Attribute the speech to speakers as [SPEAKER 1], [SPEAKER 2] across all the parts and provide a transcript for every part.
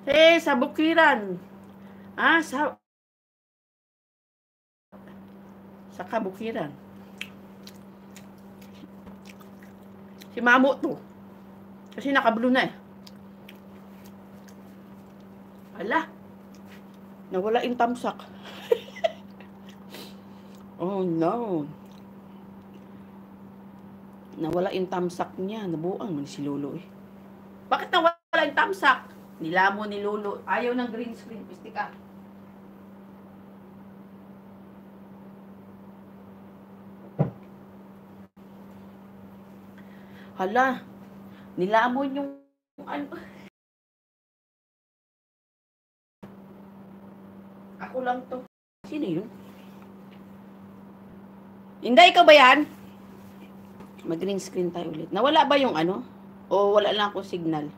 [SPEAKER 1] Sa bukiran. Sa kabukiran. Si Mamo to. Kasi nakablo na eh. Ala. Nawala yung tamsak. Oh no. Nawala yung tamsak niya. Nabuang man si Lolo eh. Bakit nawala yung tamsak? Nilamo ni Lolo. Ayaw ng green screen. Pisti ka. Hala. Nilamon yung ano. Ako lang to. Sino yun? Hindi, ikaw ba yan? Mag-green screen tayo ulit. Nawala ba yung ano? O wala lang akong signal?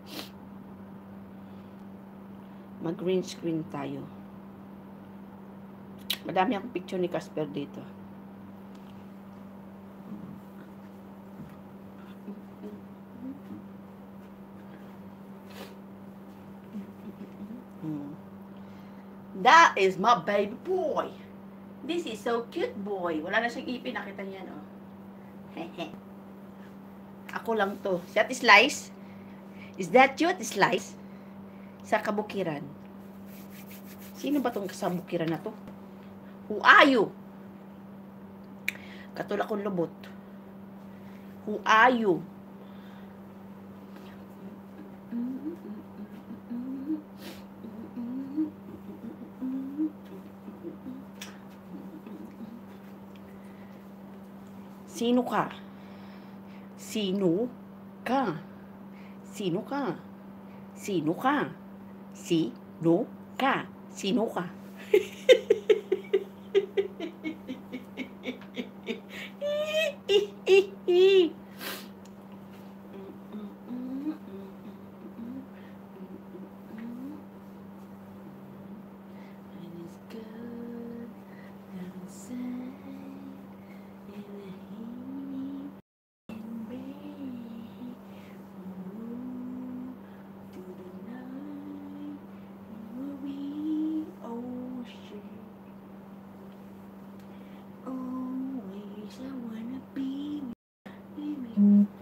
[SPEAKER 1] Mag-green screen tayo. Madami akong picture ni Casper dito. That is my baby boy. This is so cute boy. Wala na siyang ipin. Nakita niya, no? Hehe. Ako lang to. Si Ate Slice? Is that you, Ate Slice? Sa kabukiran. Sino ba tong sa bukiran na to? Who are you? Katulad kong lubot. Who are you? Sino ka? Sino ka? Sino ka? Sino ka? Sino ka? Sino ka?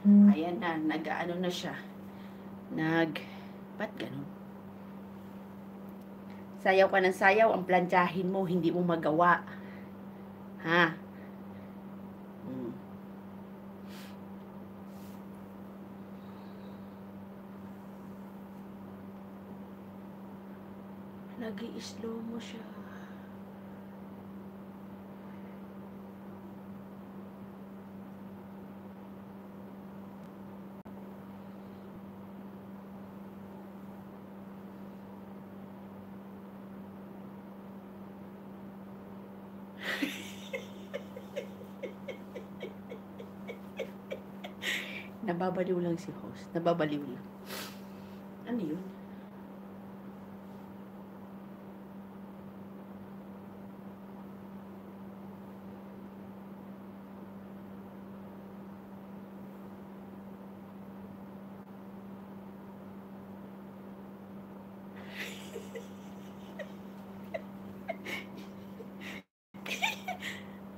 [SPEAKER 1] Ayan na, nag-ano na siya. Ba't ganun? Sayaw ka ng sayaw, ang plantsahin mo, hindi mo magawa. Ha? Nag-i-slow mo siya. Nababaliw lang si host. Nababaliw lang. Ano yun?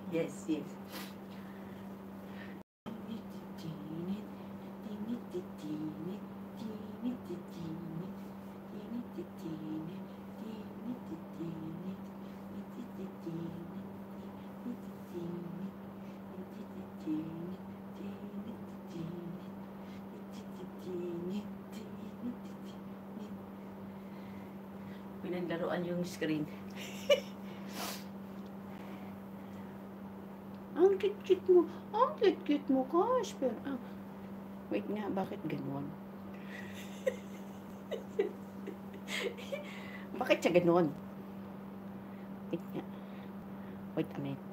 [SPEAKER 1] Yes, yes. Pinaglaruan yung screen. Ang cute-cute mo. Ang cute-cute mo, Casper. Wait nga, bakit ganon? Bakit siya ganon? Wait nga. Wait a minute.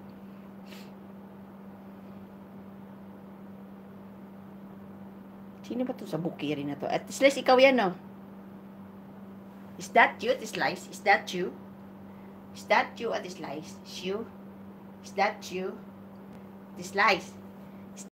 [SPEAKER 1] Sino ba to sa bukiri na to? At Slice, ikaw yan, no? Is that you, Ate Slice? Is that you? Is that you, Ate Slice? Is you? Is that you? Ate Slice?